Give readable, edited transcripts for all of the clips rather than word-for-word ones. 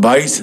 22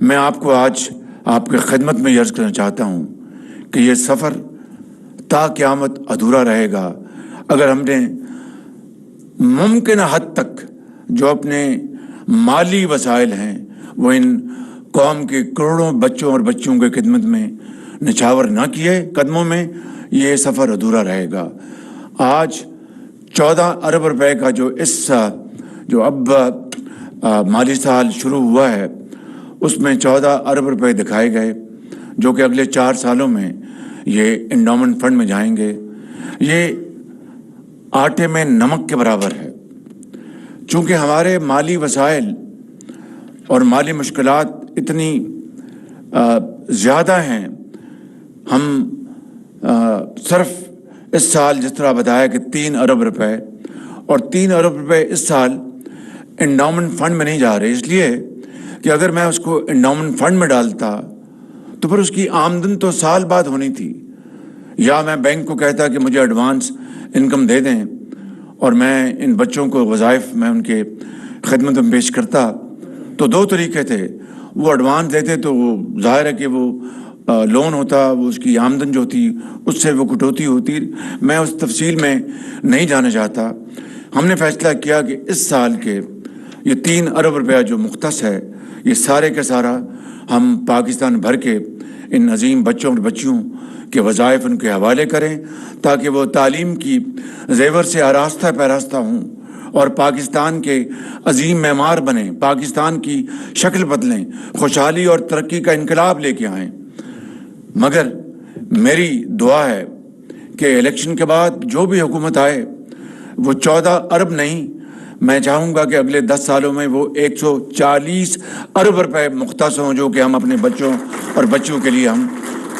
میں آپ کو آج آپ کی خدمت میں عرض کرنا چاہتا ہوں کہ یہ سفر تا قیامت ادھورا رہے گا اگر ہم نے ممکنہ حد تک جو اپنے مالی وسائل ہیں وہ ان قوم کے کروڑوں بچوں اور بچیوں کی خدمت میں نچھاور نہ کیے قدموں میں، یہ سفر ادھورا رہے گا۔ آج 14 ارب روپے کا جو اب مالی سال شروع ہوا ہے اس میں 14 ارب روپے دکھائے گئے جو کہ اگلے 4 سالوں میں یہ انڈومنٹ فنڈ میں جائیں گے۔ یہ آٹے میں نمک کے برابر ہے۔ چونکہ ہمارے مالی وسائل اور مالی مشکلات اتنی زیادہ ہیں، ہم صرف اس سال جس طرح بتایا کہ 3 ارب روپے اور 3 ارب روپے اس سال انڈومنٹ فنڈ میں نہیں جا رہے، اس لیے کہ اگر میں اس کو انڈومنٹ فنڈ میں ڈالتا تو پھر اس کی آمدن تو سال بعد ہونی تھی، یا میں بینک کو کہتا کہ مجھے ایڈوانس انکم دے دیں اور میں ان بچوں کو وظائف میں ان کے خدمت میں پیش کرتا، تو 2 طریقے تھے۔ وہ ایڈوانس دیتے تو وہ ظاہر ہے کہ وہ لون ہوتا، وہ اس کی آمدن جو ہوتی اس سے وہ کٹوتی ہوتی۔ میں اس تفصیل میں نہیں جانا چاہتا۔ ہم نے فیصلہ کیا کہ اس سال کے یہ 3 ارب روپیہ جو مختص ہے یہ سارے کا سارا ہم پاکستان بھر کے ان عظیم بچوں اور بچیوں کے وظائف ان کے حوالے کریں تاکہ وہ تعلیم کی زیور سے آراستہ پیراستہ ہوں اور پاکستان کے عظیم معمار بنیں، پاکستان کی شکل بدلیں، خوشحالی اور ترقی کا انقلاب لے کے آئیں۔ مگر میری دعا ہے کہ الیکشن کے بعد جو بھی حکومت آئے وہ 14 ارب نہیں، میں چاہوں گا کہ اگلے 10 سالوں میں وہ 140 ارب روپے مختص ہوں جو کہ ہم اپنے بچوں اور بچیوں کے لیے ہم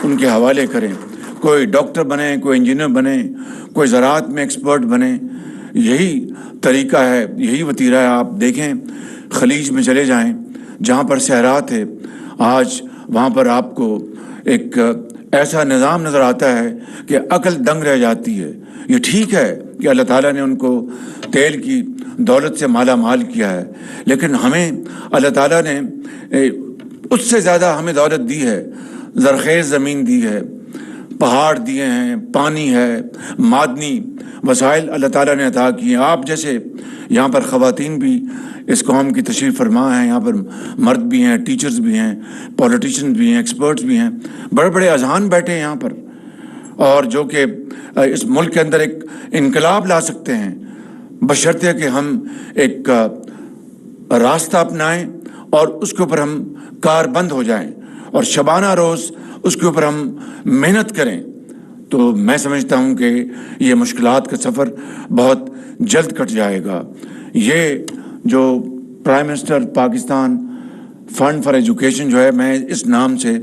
ان کے حوالے کریں۔ کوئی ڈاکٹر بنے، کوئی انجینئر بنے، کوئی زراعت میں ایکسپرٹ بنے، یہی طریقہ ہے، یہی وتیرہ ہے۔ آپ دیکھیں خلیج میں چلے جائیں جہاں پر صحرا تھے، آج وہاں پر آپ کو ایک ایسا نظام نظر آتا ہے کہ عقل دنگ رہ جاتی ہے۔ یہ ٹھیک ہے کہ اللہ تعالیٰ نے ان کو تیل کی دولت سے مالا مال کیا ہے، لیکن ہمیں اللہ تعالیٰ نے اس سے زیادہ ہمیں دولت دی ہے، زرخیز زمین دی ہے، پہاڑ دیے ہیں، پانی ہے، معدنی وسائل اللہ تعالیٰ نے عطا کیے ہیں۔ آپ جیسے یہاں پر خواتین بھی اس قوم کی تشریف فرما ہیں، یہاں پر مرد بھی ہیں، ٹیچرز بھی ہیں، پولیٹیشنز بھی ہیں، ایکسپرٹس بھی ہیں، بڑے بڑے اذہان بیٹھے ہیں یہاں پر، اور جو کہ اس ملک کے اندر ایک انقلاب لا سکتے ہیں، بشرطے کہ ہم ایک راستہ اپنائیں اور اس کے اوپر ہم کار بند ہو جائیں اور شبانہ روز اس کے اوپر ہم محنت کریں، تو میں سمجھتا ہوں کہ یہ مشکلات کا سفر بہت جلد کٹ جائے گا۔ یہ جو prime minister Pakistan fund for education جو ہے، میں اس نام سے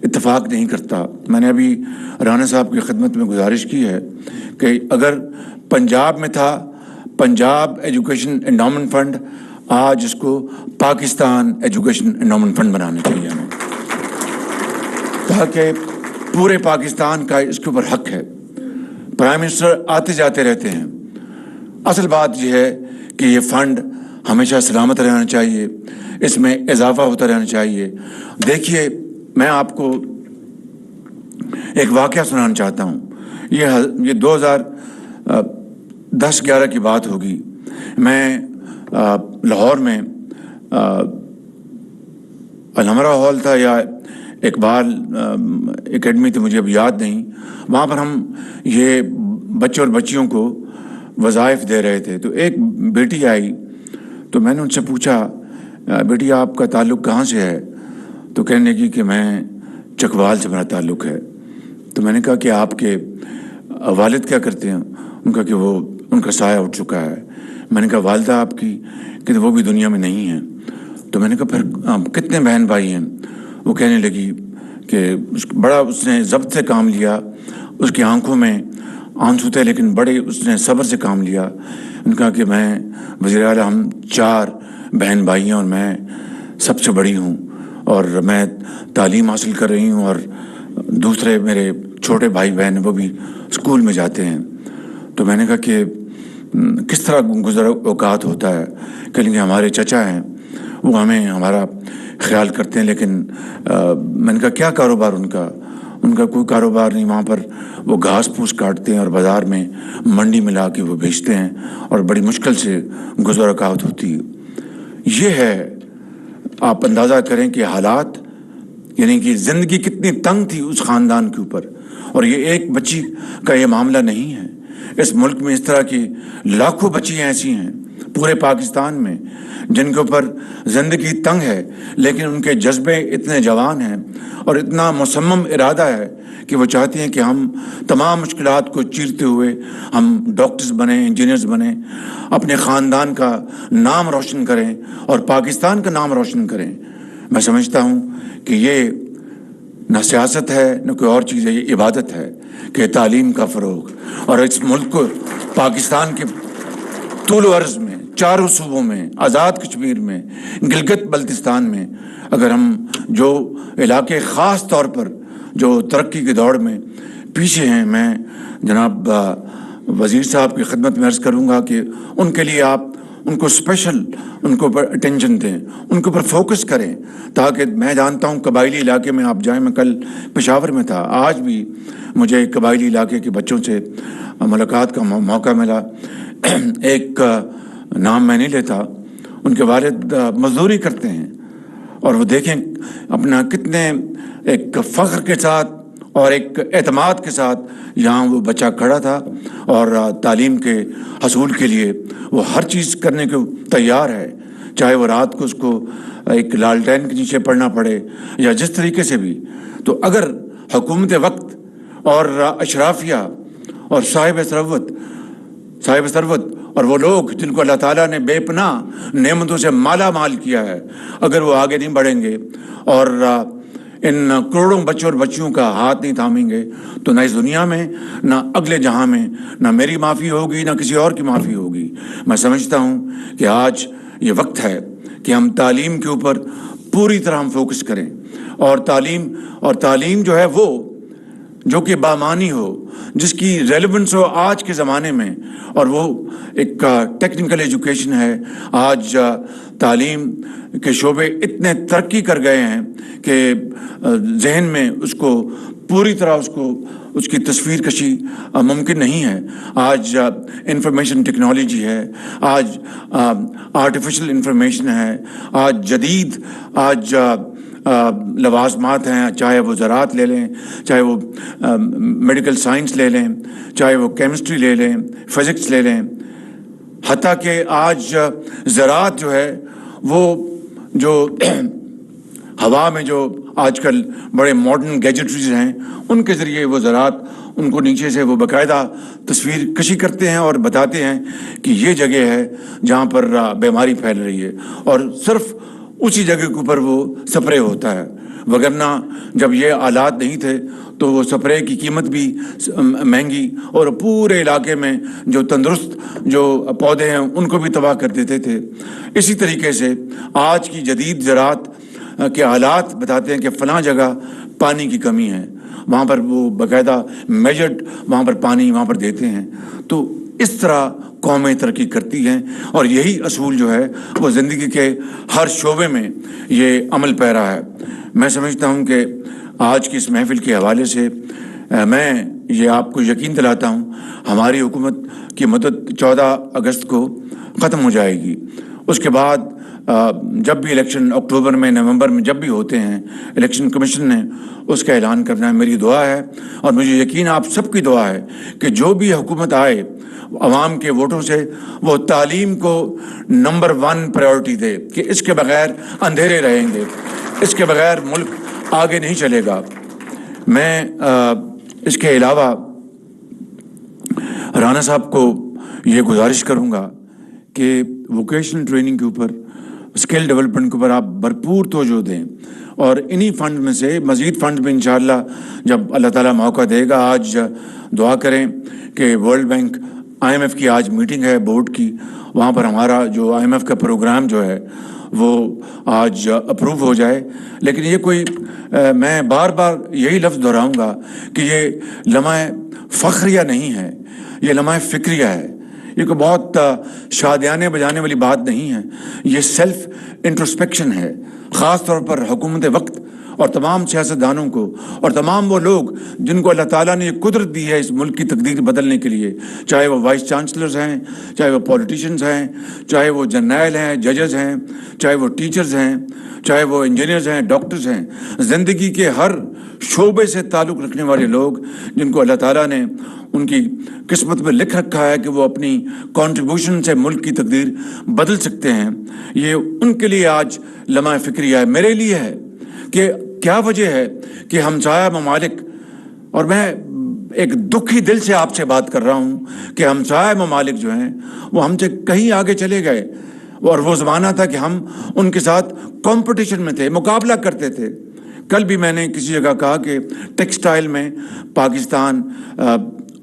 اتفاق نہیں کرتا۔ میں نے ابھی رانا صاحب کی خدمت میں گزارش کی ہے کہ اگر پنجاب میں تھا پنجاب ایجوکیشن انڈومنٹ فنڈ، آج اس کو پاکستان ایجوکیشن انڈومنٹ فنڈ بنانا چاہیے ہمیں، تاکہ پورے پاکستان کا اس کے اوپر حق ہے۔ پرائم منسٹر آتے جاتے رہتے ہیں، اصل بات یہ ہے کہ یہ فنڈ ہمیشہ سلامت رہنا چاہیے، اس میں اضافہ ہوتا رہنا چاہیے۔ دیکھیے میں آپ کو ایک واقعہ سنانا چاہتا ہوں، یہ 2010-11 کی بات ہوگی۔ میں لاہور میں الحمرہ ہال تھا یا اقبال اکیڈمی تھی، مجھے اب یاد نہیں، وہاں پر ہم یہ بچوں اور بچیوں کو وظائف دے رہے تھے۔ تو ایک بیٹی آئی تو میں نے ان سے پوچھا، بیٹی آپ کا تعلق کہاں سے ہے؟ تو کہنے لگی کہ میں چکوال سے میرا تعلق ہے۔ تو میں نے کہا کہ آپ کے والد کیا کرتے ہیں؟ ان کا کہ وہ ان کا سایہ اٹھ چکا ہے۔ میں نے کہا والدہ آپ کی؟ کہ وہ بھی دنیا میں نہیں ہیں۔ تو میں نے کہا پھر کتنے بہن بھائی ہیں؟ وہ کہنے لگی کہ بڑا اس نے ضبط سے کام لیا، اس کی آنکھوں میں آنسو تھے لیکن بڑے اس نے صبر سے کام لیا۔ ان کا کہ میں وزیر اعلیٰ، ہم 4 بہن بھائی ہیں اور میں سب سے بڑی ہوں، اور میں تعلیم حاصل کر رہی ہوں، اور دوسرے میرے چھوٹے بھائی بہن وہ بھی اسکول میں جاتے ہیں۔ تو میں نے کہا کہ کس طرح گزر اوقات ہوتا ہے؟ کہ ہمارے چچا ہیں وہ ہمیں ہمارا خیال کرتے ہیں، لیکن میں نے کہا کیا کاروبار ان کا کوئی کاروبار نہیں. وہاں پر وہ گھاس پھوس کاٹتے ہیں اور بازار میں منڈی میں لا کے وہ بیچتے ہیں اور بڑی مشکل سے گزر رکاوٹ ہوتی ہے. یہ ہے، آپ اندازہ کریں کہ حالات، یعنی کہ زندگی کتنی تنگ تھی اس خاندان کے اوپر. اور یہ ایک بچی کا یہ معاملہ نہیں ہے، اس ملک میں اس طرح کی لاکھوں بچیاں ایسی ہیں پورے پاکستان میں جن کے اوپر زندگی تنگ ہے، لیکن ان کے جذبے اتنے جوان ہیں اور اتنا مصمم ارادہ ہے کہ وہ چاہتی ہیں کہ ہم تمام مشکلات کو چیرتے ہوئے ہم ڈاکٹرز بنیں، انجینئرز بنیں، اپنے خاندان کا نام روشن کریں اور پاکستان کا نام روشن کریں. میں سمجھتا ہوں کہ یہ نہ سیاست ہے نہ کوئی اور چیز ہے، یہ عبادت ہے کہ تعلیم کا فروغ. اور اس ملک کو، پاکستان کے طول و عرض میں، چاروں صوبوں میں، آزاد کشمیر میں، گلگت بلتستان میں، اگر ہم جو علاقے خاص طور پر جو ترقی کی دوڑ میں پیچھے ہیں، میں جناب وزیر صاحب کی خدمت میں عرض کروں گا کہ ان کے لیے آپ ان کو اسپیشل ان کو پر اٹینشن دیں، ان کے اوپر فوکس کریں، تاکہ میں جانتا ہوں قبائلی علاقے میں آپ جائیں. میں کل پشاور میں تھا، آج بھی مجھے قبائلی علاقے کے بچوں سے ملاقات کا موقع ملا. ایک نام میں نہیں لیتا، ان کے والد مزدوری کرتے ہیں اور وہ دیکھیں اپنا کتنے ایک فخر کے ساتھ اور ایک اعتماد کے ساتھ یہاں وہ بچہ کھڑا تھا اور تعلیم کے حصول کے لیے وہ ہر چیز کرنے کو تیار ہے، چاہے وہ رات کو اس کو ایک لالٹین کے نیچے پڑھنا پڑے یا جس طریقے سے بھی. تو اگر حکومت وقت اور اشرافیہ اور صاحب ثروت اور وہ لوگ جن کو اللہ تعالیٰ نے بے پناہ نعمتوں سے مالا مال کیا ہے، اگر وہ آگے نہیں بڑھیں گے اور ان کروڑوں بچوں اور بچیوں کا ہاتھ نہیں تھامیں گے، تو نہ اس دنیا میں نہ اگلے جہاں میں نہ میری معافی ہوگی نہ کسی اور کی معافی ہوگی. میں سمجھتا ہوں کہ آج یہ وقت ہے کہ ہم تعلیم کے اوپر پوری طرح ہم فوکس کریں، اور تعلیم جو ہے وہ جو کہ بامانی ہو، جس کی ریلیونس ہو آج کے زمانے میں، اور وہ ایک ٹیکنیکل ایجوکیشن ہے. آج تعلیم کے شعبے اتنے ترقی کر گئے ہیں کہ ذہن میں اس کو پوری طرح اس کی تصویر کشی ممکن نہیں ہے. آج انفارمیشن ٹیکنالوجی ہے، آج آرٹیفیشل انفارمیشن ہے، آج لوازمات ہیں، چاہے وہ زراعت لے لیں، چاہے وہ میڈیکل سائنس لے لیں، چاہے وہ کیمسٹری لے لیں، فزکس لے لیں. حتیٰ کہ آج زراعت جو ہے وہ جو ہوا میں جو آج کل بڑے ماڈرن گیجٹریز ہیں، ان کے ذریعے وہ زراعت ان کو نیچے سے وہ باقاعدہ تصویر کشی کرتے ہیں اور بتاتے ہیں کہ یہ جگہ ہے جہاں پر بیماری پھیل رہی ہے، اور صرف اسی جگہ کے اوپر وہ سپرے ہوتا ہے. وگرنہ جب یہ آلات نہیں تھے تو وہ سپرے کی قیمت بھی مہنگی اور پورے علاقے میں جو تندرست جو پودے ہیں ان کو بھی تباہ کر دیتے تھے. اسی طریقے سے آج کی جدید زراعت کے حالات بتاتے ہیں کہ فلاں جگہ پانی کی کمی ہے، وہاں پر وہ باقاعدہ میجرڈ وہاں پر پانی وہاں پر دیتے ہیں. تو اس طرح قومیں ترقی کرتی ہیں، اور یہی اصول جو ہے وہ زندگی کے ہر شعبے میں یہ عمل پیرا ہے. میں سمجھتا ہوں کہ آج کی اس محفل کے حوالے سے میں یہ آپ کو یقین دلاتا ہوں، ہماری حکومت کی مدت 14 اگست کو ختم ہو جائے گی. اس کے بعد جب بھی الیکشن اکتوبر میں نومبر میں جب بھی ہوتے ہیں، الیکشن کمیشن نے اس کا اعلان کرنا ہے. میری دعا ہے اور مجھے یقین آپ سب کی دعا ہے کہ جو بھی حکومت آئے عوام کے ووٹوں سے وہ تعلیم کو نمبر 1 پرائیورٹی دے، کہ اس کے بغیر اندھیرے رہیں گے، اس کے بغیر ملک آگے نہیں چلے گا. میں اس کے علاوہ رانا صاحب کو یہ گزارش کروں گا کہ ووکیشنل ٹریننگ کے اوپر، اسکل ڈیولپمنٹ کے اوپر آپ بھرپور توجہ دیں، اور انہی فنڈ میں سے مزید فنڈ میں انشاءاللہ جب اللہ تعالیٰ موقع دے گا، آج دعا کریں کہ ورلڈ بینک IMF کی آج میٹنگ ہے بورڈ کی، وہاں پر ہمارا جو IMF کا پروگرام جو ہے وہ آج اپروو ہو جائے. لیکن یہ کوئی میں بار بار یہی لفظ دہراؤں گا کہ یہ لمحہ فخریہ نہیں ہے، یہ لمحہ فکریہ ہے. یہ کوئی بہت شادیانے بجانے والی بات نہیں ہے، یہ سیلف انٹروسپیکشن ہے، خاص طور پر حکومت وقت اور تمام سیاستدانوں کو اور تمام وہ لوگ جن کو اللہ تعالیٰ نے یہ قدرت دی ہے اس ملک کی تقدیر بدلنے کے لیے، چاہے وہ وائس چانسلرز ہیں، چاہے وہ پولیٹیشنز ہیں، چاہے وہ جرنیل ہیں، ججز ہیں، چاہے وہ ٹیچرز ہیں، چاہے وہ انجینئرز ہیں، ڈاکٹرز ہیں، زندگی کے ہر شعبے سے تعلق رکھنے والے لوگ جن کو اللہ تعالیٰ نے ان کی قسمت میں لکھ رکھا ہے کہ وہ اپنی کنٹریبیوشن سے ملک کی تقدیر بدل سکتے ہیں، یہ ان کے لیے آج لمحہ فکریہ ہے، میرے لیے ہے کہ کیا وجہ ہے کہ ہمسایہ ممالک، اور میں ایک دکھی دل سے آپ سے بات کر رہا ہوں کہ ہمسایہ ممالک جو ہیں وہ ہم سے کہیں آگے چلے گئے، اور وہ زمانہ تھا کہ ہم ان کے ساتھ کمپٹیشن میں تھے، مقابلہ کرتے تھے۔ کل بھی میں نے کسی جگہ کہا کہ ٹیکسٹائل میں پاکستان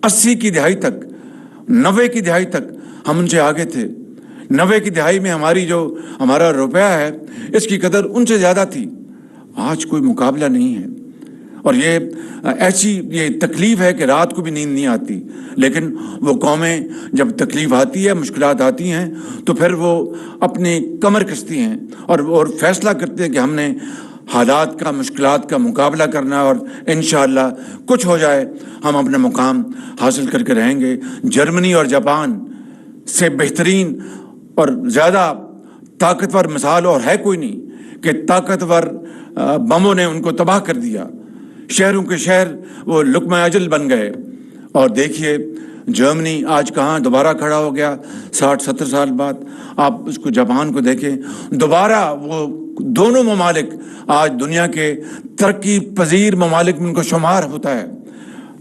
80 کی دہائی تک، 90 کی دہائی تک ہم ان سے آگے تھے۔ 90 کی دہائی میں ہمارا روپیہ ہے، اس کی قدر ان سے زیادہ تھی۔ آج کوئی مقابلہ نہیں ہے، اور یہ تکلیف ہے کہ رات کو بھی نیند نہیں آتی، لیکن وہ قومیں جب تکلیف آتی ہے، مشکلات آتی ہیں، تو پھر وہ اپنی کمر کستی ہیں اور فیصلہ کرتے ہیں کہ ہم نے حالات کا، مشکلات کا مقابلہ کرنا، اور انشاءاللہ کچھ ہو جائے ہم اپنا مقام حاصل کر کے رہیں گے۔ جرمنی اور جاپان سے بہترین اور زیادہ طاقتور مثال اور ہے کوئی نہیں کہ طاقتور بموں نے ان کو تباہ کر دیا، شہروں کے شہر وہ لقمہ اجل بن گئے۔ اور دیکھیے جرمنی آج کہاں دوبارہ کھڑا ہو گیا 60-70 سال بعد۔ آپ اس کو جاپان کو دیکھیں، دوبارہ وہ دونوں ممالک آج دنیا کے ترقی پذیر ممالک میں ان کو شمار ہوتا ہے۔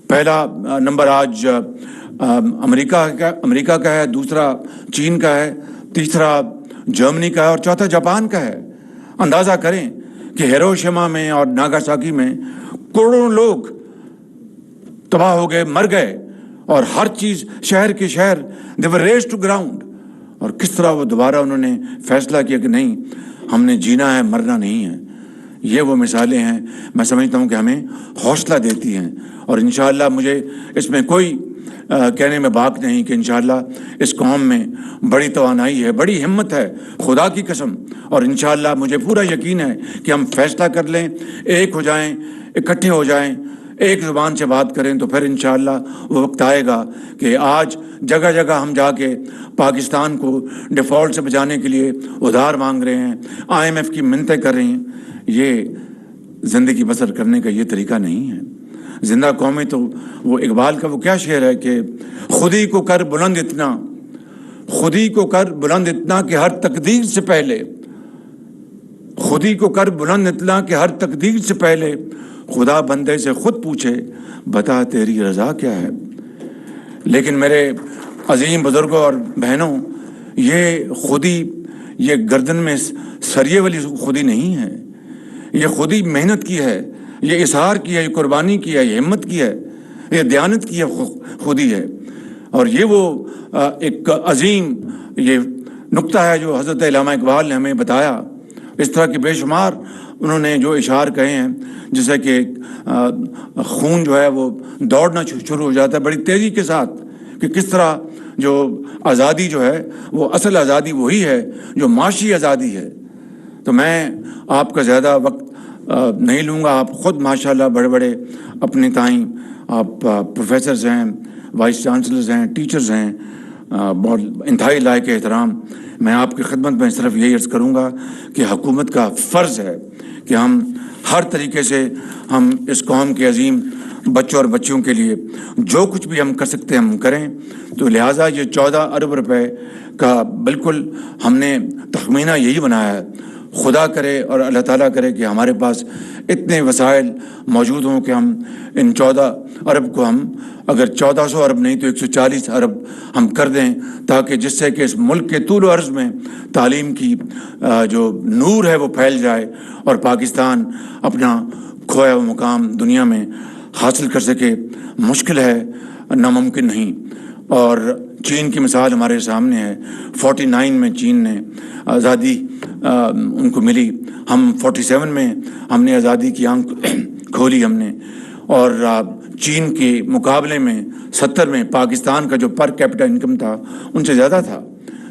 پہلا نمبر آج امریکہ کا ہے، دوسرا چین کا ہے، تیسرا جرمنی کا ہے، اور چوتھا جاپان کا ہے۔ اندازہ کریں کہ ہیروشیما میں اور ناگاساکی میں کروڑوں لوگ تباہ ہو گئے، مر گئے، اور ہر چیز شہر کے شہر they were razed to ground، اور کس طرح وہ دوبارہ انہوں نے فیصلہ کیا کہ نہیں، ہم نے جینا ہے، مرنا نہیں ہے۔ یہ وہ مثالیں ہیں، میں سمجھتا ہوں کہ ہمیں حوصلہ دیتی ہیں، اور انشاءاللہ مجھے اس میں کوئی کہنے میں باک نہیں کہ انشاءاللہ اس قوم میں بڑی توانائی ہے، بڑی ہمت ہے، خدا کی قسم، اور انشاءاللہ مجھے پورا یقین ہے کہ ہم فیصلہ کر لیں، ایک ہو جائیں، اکٹھے ہو جائیں، ایک زبان سے بات کریں، تو پھر انشاءاللہ وہ وقت آئے گا کہ آج جگہ جگہ ہم جا کے پاکستان کو ڈیفالٹ سے بچانے کے لیے ادھار مانگ رہے ہیں، IMF کی منتیں کر رہے ہیں۔ یہ زندگی بسر کرنے کا یہ طریقہ نہیں ہے۔ زندہ قومی تو وہ اقبال کا وہ کیا شعر ہے کہ خودی کو کر بلند اتنا، خودی کو کر بلند اتنا کہ ہر تقدیر سے پہلے، خودی کو کر بلند اتنا کہ ہر تقدیر سے پہلے خدا بندے سے خود پوچھے بتا تیری رضا کیا ہے۔ لیکن میرے عظیم بزرگوں اور بہنوں، یہ خودی، یہ گردن میں سریے والی خودی نہیں ہے، یہ خودی محنت کی ہے، یہ اظہار کی ہے، یہ قربانی کی ہے، یہ ہمت کی ہے، یہ دیانت کی ہے، خودی ہے۔ اور یہ وہ ایک عظیم یہ نقطہ ہے جو حضرت علامہ اقبال نے ہمیں بتایا۔ اس طرح کے بے شمار انہوں نے جو اشعار کہے ہیں، جیسے کہ خون جو ہے وہ دوڑنا شروع ہو جاتا ہے بڑی تیزی کے ساتھ، کہ کس طرح جو آزادی جو ہے وہ اصل آزادی وہی ہے جو معاشی آزادی ہے۔ تو میں آپ کا زیادہ وقت نہیں لوں گا، آپ خود ماشاءاللہ بڑے بڑے اپنے تائیں آپ پروفیسرز ہیں، وائس چانسلرز ہیں، ٹیچرز ہیں، بہت انتہائی لائق احترام۔ میں آپ کی خدمت میں صرف یہی عرض کروں گا کہ حکومت کا فرض ہے کہ ہم ہر طریقے سے ہم اس قوم کے عظیم بچوں اور بچیوں کے لیے جو کچھ بھی ہم کر سکتے ہیں ہم کریں۔ تو لہٰذا یہ 14 ارب روپے کا بالکل ہم نے تخمینہ یہی بنایا ہے۔ خدا کرے اور اللہ تعالیٰ کرے کہ ہمارے پاس اتنے وسائل موجود ہوں کہ ہم ان 14 ارب کو، ہم اگر 1400 ارب نہیں تو 140 ارب ہم کر دیں، تاکہ جس سے کہ اس ملک کے طول و عرض میں تعلیم کی جو نور ہے وہ پھیل جائے، اور پاکستان اپنا کھویا ہوا مقام دنیا میں حاصل کر سکے۔ مشکل ہے، ناممکن نہیں۔ اور چین کی مثال ہمارے سامنے ہے۔ 49 میں چین نے آزادی ان کو ملی، ہم 47 میں ہم نے آزادی کی آنکھ کھولی ہم نے، اور چین کے مقابلے میں 70 میں پاکستان کا جو پر کیپٹا انکم تھا ان سے زیادہ تھا،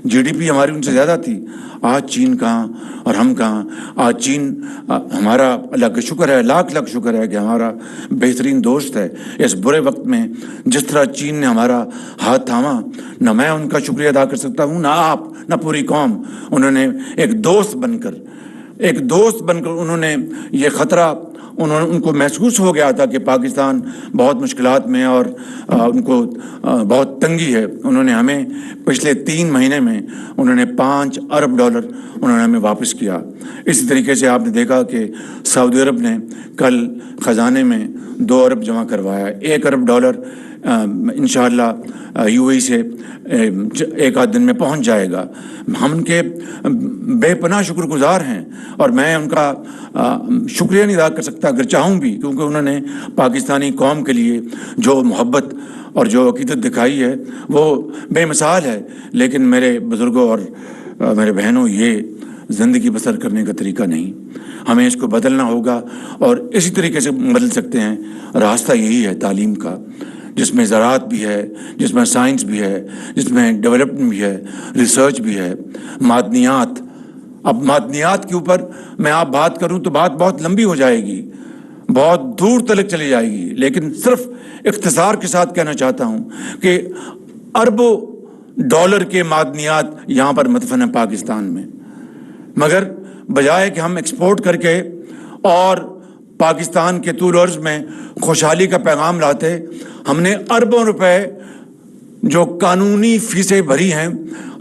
جی ڈی پی ہماری ان سے زیادہ تھی. آج چین کہاں اور ہم کہاں. آج چین ہمارا اللہ کا شکر ہے، لاکھ لاکھ شکر ہے کہ ہمارا بہترین دوست ہے. اس برے وقت میں جس طرح چین نے ہمارا ہاتھ تھاما، نہ میں ان کا شکریہ ادا کر سکتا ہوں، نہ آپ، نہ پوری قوم. انہوں نے ایک دوست بن کر انہوں نے یہ خطرہ ان کو محسوس ہو گیا تھا کہ پاکستان بہت مشکلات میں اور ان کو بہت تنگی ہے. انہوں نے ہمیں پچھلے 3 مہینے میں انہوں نے $5 ارب انہوں نے ہمیں واپس کیا. اسی طریقے سے آپ نے دیکھا کہ سعودی عرب نے کل خزانے میں 2 ارب جمع کروایا. $1 ارب انشاءاللہ یو اے سے 1 آدھ دن میں پہنچ جائے گا. ہم ان کے بے پناہ شکر گزار ہیں اور میں ان کا شکریہ نہیں ادا کر سکتا اگر چاہوں بھی، کیونکہ انہوں نے پاکستانی قوم کے لیے جو محبت اور جو عقیدت دکھائی ہے وہ بے مثال ہے. لیکن میرے بزرگوں اور میرے بہنوں، یہ زندگی بسر کرنے کا طریقہ نہیں. ہمیں اس کو بدلنا ہوگا اور اسی طریقے سے بدل سکتے ہیں. راستہ یہی ہے تعلیم کا، جس میں زراعت بھی ہے، جس میں سائنس بھی ہے، جس میں ڈیولپمنٹ بھی ہے، ریسرچ بھی ہے، معدنیات. اب معدنیات کے اوپر میں آپ بات کروں تو بات بہت لمبی ہو جائے گی، بہت دور تلک چلی جائے گی. لیکن صرف اختصار کے ساتھ کہنا چاہتا ہوں کہ اربوں ڈالر کے معدنیات یہاں پر مدفن ہیں پاکستان میں، مگر بجائے کہ ہم ایکسپورٹ کر کے اور پاکستان کے طول عرض میں خوشحالی کا پیغام لاتے، ہم نے اربوں روپے جو قانونی فیسیں بھری ہیں.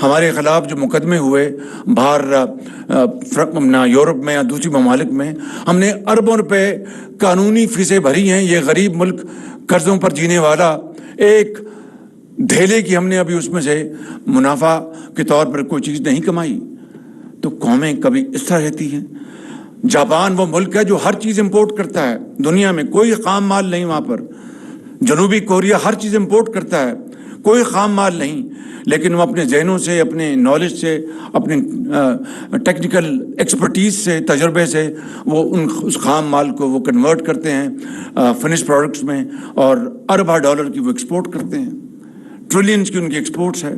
ہمارے خلاف جو مقدمے ہوئے باہر یورپ میں یا دوسری ممالک میں، ہم نے اربوں روپے قانونی فیسیں بھری ہیں. یہ غریب ملک، قرضوں پر جینے والا، ایک دھیلے کی ہم نے ابھی اس میں سے منافع کے طور پر کوئی چیز نہیں کمائی. تو قومیں کبھی اس طرح رہتی ہیں. جاپان وہ ملک ہے جو ہر چیز امپورٹ کرتا ہے دنیا میں، کوئی خام مال نہیں وہاں پر. جنوبی کوریا ہر چیز امپورٹ کرتا ہے، کوئی خام مال نہیں. لیکن وہ اپنے ذہنوں سے، اپنے نالج سے، اپنے ٹیکنیکل ایکسپرٹیز سے، تجربے سے وہ اس خام مال کو وہ کنورٹ کرتے ہیں فنش پروڈکٹس میں، اور اربہ ڈالر کی وہ ایکسپورٹ کرتے ہیں. ٹریلینز کی ان کی ایکسپورٹس ہے.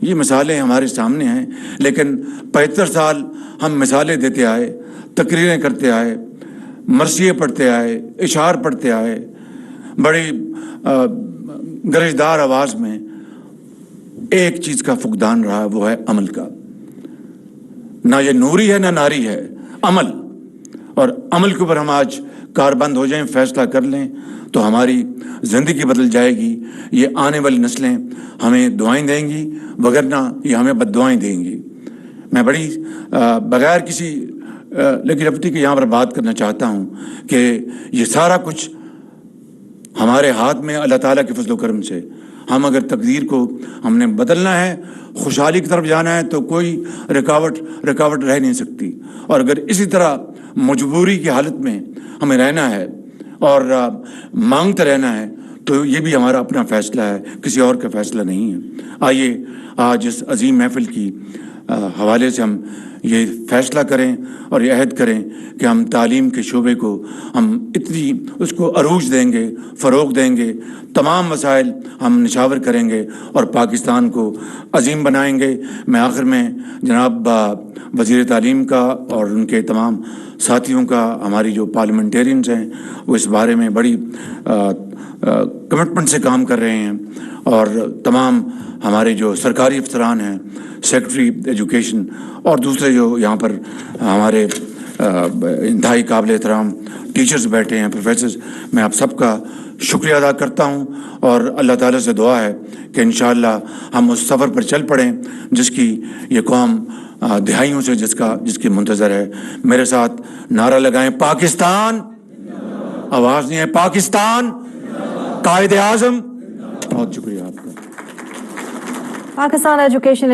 یہ مثالیں ہمارے سامنے ہیں. لیکن 75 سال ہم مثالیں دیتے آئے، تقریریں کرتے آئے، مرثیے پڑھتے آئے، اشعار پڑھتے آئے، بڑی گرجدار آواز میں. ایک چیز کا فقدان رہا، وہ ہے عمل کا. نہ یہ نوری ہے نہ ناری ہے، عمل. اور عمل کے اوپر ہم آج کاربند ہو جائیں، فیصلہ کر لیں تو ہماری زندگی بدل جائے گی. یہ آنے والی نسلیں ہمیں دعائیں دیں گی، وگرنہ یہ ہمیں بد دعائیں دیں گی. میں بڑی بغیر کسی لیگلفٹی کے یہاں پر بات کرنا چاہتا ہوں کہ یہ سارا کچھ ہمارے ہاتھ میں اللہ تعالیٰ کے فضل و کرم سے. ہم اگر تقدیر کو ہم نے بدلنا ہے، خوشحالی کی طرف جانا ہے، تو کوئی رکاوٹ رہ نہیں سکتی. اور اگر اسی طرح مجبوری کی حالت میں ہمیں رہنا ہے اور مانگتے رہنا ہے تو یہ بھی ہمارا اپنا فیصلہ ہے، کسی اور کا فیصلہ نہیں ہے. آئیے آج اس عظیم محفل کی حوالے سے ہم یہ فیصلہ کریں اور یہ عہد کریں کہ ہم تعلیم کے شعبے کو ہم اتنی اس کو عروج دیں گے، فروغ دیں گے، تمام وسائل ہم نشاور کریں گے اور پاکستان کو عظیم بنائیں گے. میں آخر میں جناب وزیر تعلیم کا اور ان کے تمام ساتھیوں کا، ہماری جو پارلیمنٹیرینز ہیں وہ اس بارے میں بڑی کمٹمنٹ سے کام کر رہے ہیں، اور تمام ہمارے جو سرکاری افسران ہیں، سیکرٹری ایجوکیشن اور دوسرے جو یہاں پر ہمارے انتہائی قابل احترام ٹیچرز بیٹھے ہیں، پروفیسرز، میں آپ سب کا شکریہ ادا کرتا ہوں. اور اللہ تعالیٰ سے دعا ہے کہ انشاءاللہ ہم اس سفر پر چل پڑیں جس کی یہ قوم دہائیوں سے جس کی منتظر ہے. میرے ساتھ نعرہ لگائیں، پاکستان. آواز نہیں ہے، پاکستان. قائد اعظم. بہت شکریہ آپ کا. پاکستان ایجوکیشن